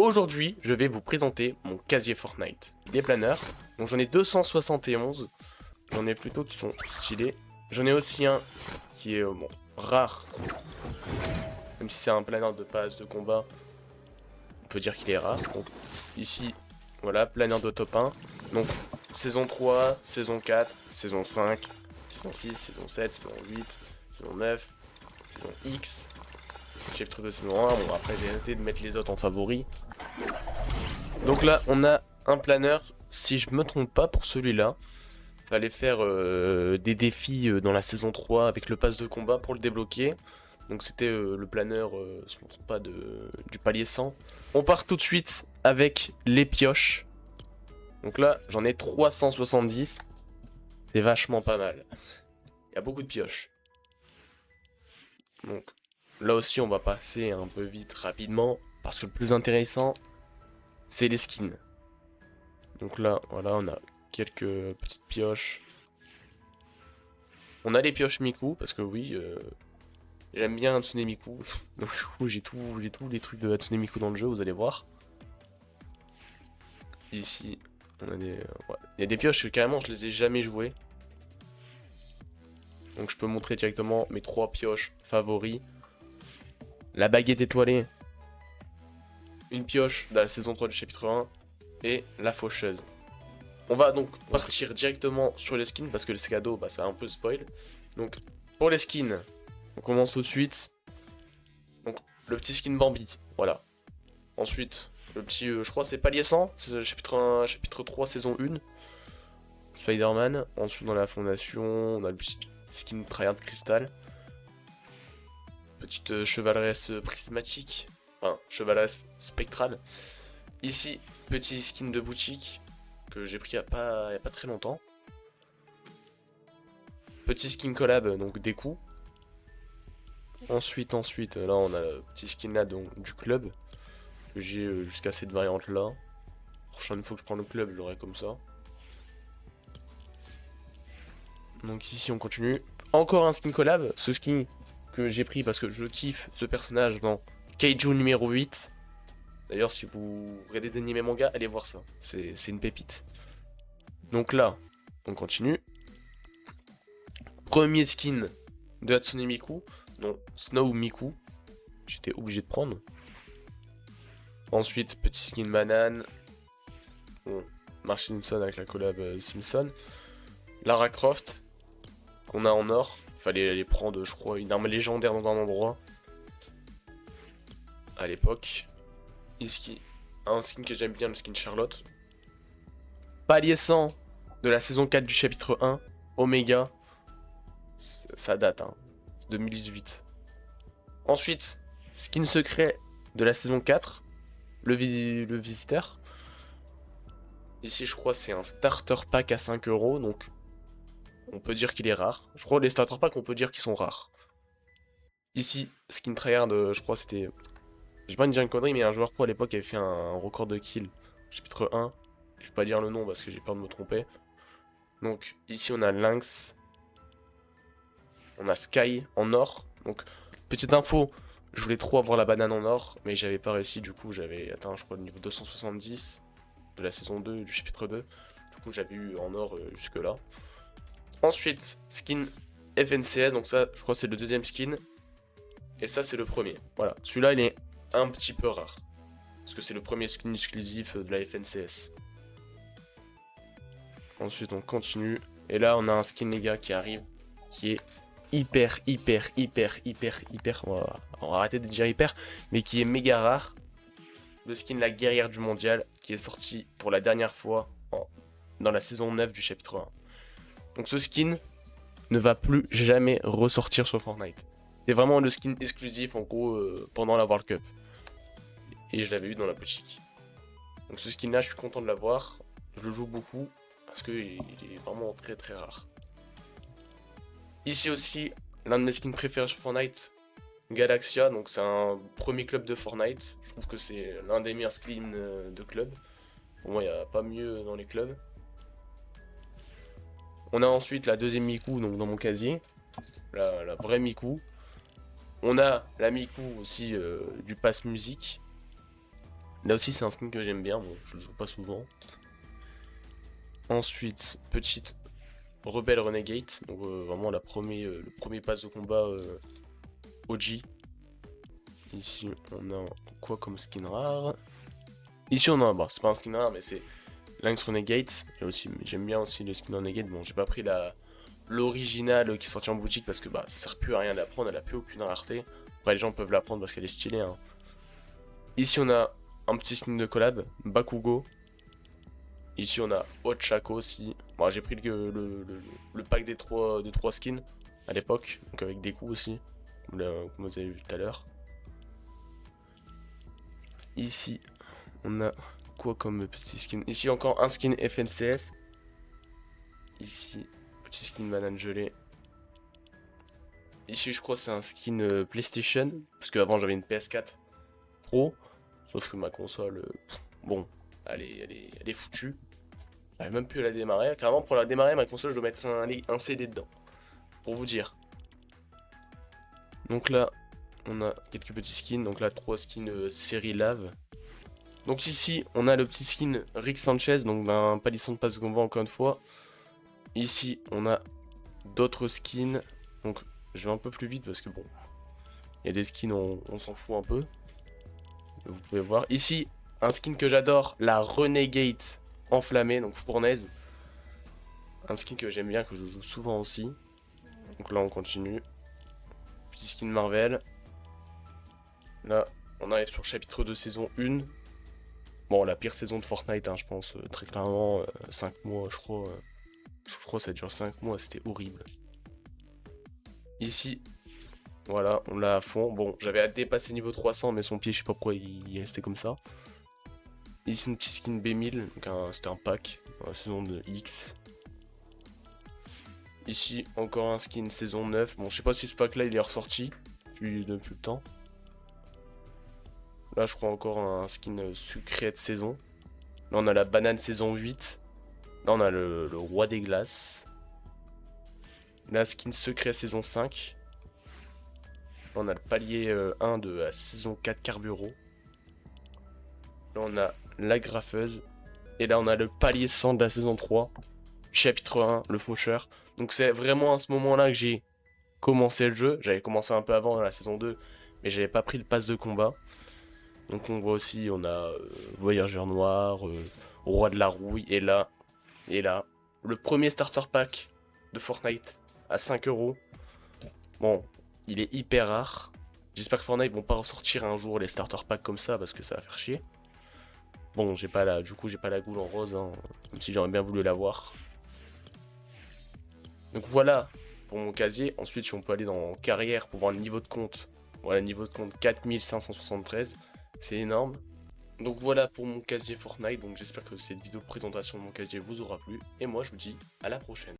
Aujourd'hui, je vais vous présenter mon casier Fortnite. Des planeurs, donc j'en ai 271, j'en ai plutôt qui sont stylés. J'en ai aussi un qui est bon, rare, même si c'est un planeur de passe de combat, on peut dire qu'il est rare. Donc ici, voilà, planeur de top 1. Donc saison 3, saison 4, saison 5, saison 6, saison 7, saison 8, saison 9, saison X. Chapitre de saison 1, bon après j'ai arrêté de mettre les autres en favoris. Donc là on a un planeur, si je me trompe pas pour celui-là, fallait faire des défis dans la saison 3 avec le pass de combat pour le débloquer. Donc c'était le planeur, si je me trompe pas, du palier 100. On part tout de suite avec les pioches. Donc là j'en ai 370, c'est vachement pas mal. Il y a beaucoup de pioches. Donc là aussi on va passer un peu vite rapidement parce que le plus intéressant c'est les skins. Donc là voilà on a quelques petites pioches. On a les pioches Miku parce que oui j'aime bien Hatsune Miku. Donc du coup j'ai tous les trucs de Hatsune Miku dans le jeu, vous allez voir. Ici on a des... ouais. Il y a des pioches que carrément je les ai jamais jouées. Donc je peux montrer directement mes 3 pioches favoris. La baguette étoilée, une pioche dans la saison 3 du chapitre 1 et la faucheuse. On va donc partir directement sur les skins parce que les cadeaux, bah, ça a un peu spoil. Donc pour les skins, on commence tout de suite. Donc le petit skin Bambi, voilà. Ensuite, le petit, je crois c'est palier 100, c'est chapitre 1, chapitre 3, saison 1. Spider-Man. Ensuite dans la fondation, on a le petit skin Tryhard Crystal. Petite chevaleresse prismatique. Enfin, chevaleresse spectrale. Ici, petit skin de boutique que j'ai pris il y a pas très longtemps. Petit skin collab, donc des coups. Ensuite, là on a le petit skin là donc, du club. Que j'ai jusqu'à cette variante là. Prochaine fois que je prends le club, je l'aurai comme ça. Donc ici on continue. Encore un skin collab. Ce skin que j'ai pris parce que je kiffe ce personnage dans Kaiju numéro 8. D'ailleurs si vous regardez des animés manga, allez voir ça. C'est une pépite. Donc là, on continue. Premier skin de Hatsune Miku, donc Snow Miku. J'étais obligé de prendre. Ensuite, petit skin banane. Bon, Marge Simpson avec la collab Simpson. Lara Croft, qu'on a en or. Fallait aller prendre, je crois, une arme légendaire dans un endroit. À l'époque. Ici, un skin que j'aime bien, le skin Charlotte. Palier 100 de la saison 4 du chapitre 1. Omega. Ça date, hein. C'est 2018. Ensuite, skin secret de la saison 4. Le visiteur. Ici, je crois, c'est un starter pack à 5 €. Donc, on peut dire qu'il est rare. Je crois les starter packs, on peut dire qu'ils sont rares. Ici, skin tryhard, je crois, c'était... J'ai pas une dire une connerie, mais un joueur pro à l'époque avait fait un record de kill. Chapitre 1. Je vais pas dire le nom parce que j'ai peur de me tromper. Donc, ici, on a Lynx. On a Sky en or. Donc, petite info, je voulais trop avoir la banane en or, mais j'avais pas réussi. Du coup, j'avais atteint, je crois, le niveau 270 de la saison 2, du chapitre 2. Du coup, j'avais eu en or jusque-là. Ensuite, skin FNCS. Donc ça, je crois, c'est le deuxième skin. Et ça, c'est le premier. Voilà. Celui-là, il est un petit peu rare. Parce que c'est le premier skin exclusif de la FNCS. Ensuite, on continue. Et là, on a un skin, les gars, qui arrive. Qui est hyper. On va arrêter de dire hyper. Mais qui est méga rare. Le skin La Guerrière du Mondial. Qui est sorti pour la dernière fois dans la saison 9 du chapitre 1. Donc ce skin ne va plus jamais ressortir sur Fortnite. C'est vraiment le skin exclusif en gros pendant la World Cup. Et je l'avais eu dans la boutique. Donc ce skin là, je suis content de l'avoir. Je le joue beaucoup parce qu'il est vraiment très rare. Ici aussi, l'un de mes skins préférés sur Fortnite, Galaxia. Donc c'est un premier club de Fortnite. Je trouve que c'est l'un des meilleurs skins de club. Pour moi, il n'y a pas mieux dans les clubs. On a ensuite la deuxième Miku donc dans mon casier. La vraie Miku. On a la Miku aussi du pass musique. Là aussi, c'est un skin que j'aime bien, bon, je le joue pas souvent. Ensuite, petite Rebelle Renegade, donc vraiment le premier pass de combat OG. Ici, on a quoi comme skin rare? Ici, on a, bon, c'est pas un skin rare, mais c'est Lynx Renegade. J'aime bien aussi le skin Renegade. Bon, j'ai pas pris l'original qui est sorti en boutique parce que bah, ça sert plus à rien d'apprendre, elle a plus aucune rareté. Après, les gens peuvent la prendre parce qu'elle est stylée. Hein. Ici, on a un petit skin de collab, Bakugo. Ici, on a Ochako aussi. Bon, j'ai pris le pack des trois skins à l'époque, donc avec des coups aussi, comme vous avez vu tout à l'heure. Ici, on a quoi comme petit skin? Ici, encore un skin FNCS. Ici, petit skin banane gelée. Ici, je crois que c'est un skin PlayStation, parce qu'avant j'avais une PS4 Pro, sauf que ma console, bon, elle est foutue. J'arrive même plus à la démarrer. Carrément, pour la démarrer, ma console, je dois mettre un CD dedans, pour vous dire. Donc là, on a quelques petits skins. Donc là, 3 skins série lave. Donc ici, on a le petit skin Rick Sanchez, donc d'un palisson de passe qu'on voit encore une fois. Ici, on a d'autres skins. Donc, je vais un peu plus vite parce que bon, il y a des skins, on s'en fout un peu. Vous pouvez voir. Ici, un skin que j'adore, la Renegade enflammée, donc fournaise. Un skin que j'aime bien, que je joue souvent aussi. Donc là, on continue. Petit skin Marvel. Là, on arrive sur chapitre 2, saison 1. Bon, la pire saison de Fortnite, hein, je pense, très clairement. 5 mois, je crois. Je crois que ça dure 5 mois, c'était horrible. Ici, voilà, on l'a à fond. Bon, j'avais dépassé niveau 300, mais son pied, je sais pas pourquoi il est resté comme ça. Ici, une petite skin B1000, donc c'était un pack, dans la saison de X. Ici, encore un skin saison 9. Bon, je sais pas si ce pack là il est ressorti depuis le temps. Là, je crois encore un skin sucré de saison. Là, on a la banane saison 8. Là, on a le roi des glaces. La skin secret saison 5. Là, on a le palier 1 de la saison 4 Carburo. Là, on a la graffeuse. Et là, on a le palier 100 de la saison 3. Chapitre 1, le faucheur. Donc, c'est vraiment à ce moment-là que j'ai commencé le jeu. J'avais commencé un peu avant dans la saison 2, mais j'avais pas pris le pass de combat. Donc, on voit aussi, on a Voyageur Noir, Roi de la Rouille. Et là, le premier starter pack de Fortnite à 5 €. Bon, il est hyper rare. J'espère que Fortnite vont pas ressortir un jour les starter packs comme ça parce que ça va faire chier. Bon, j'ai pas la goule en rose, hein, même si j'aurais bien voulu l'avoir. Donc voilà pour mon casier. Ensuite, si on peut aller dans carrière pour voir le niveau de compte. Voilà, niveau de compte 4573. C'est énorme. Donc voilà pour mon casier Fortnite. Donc j'espère que cette vidéo de présentation de mon casier vous aura plu. Et moi, je vous dis à la prochaine.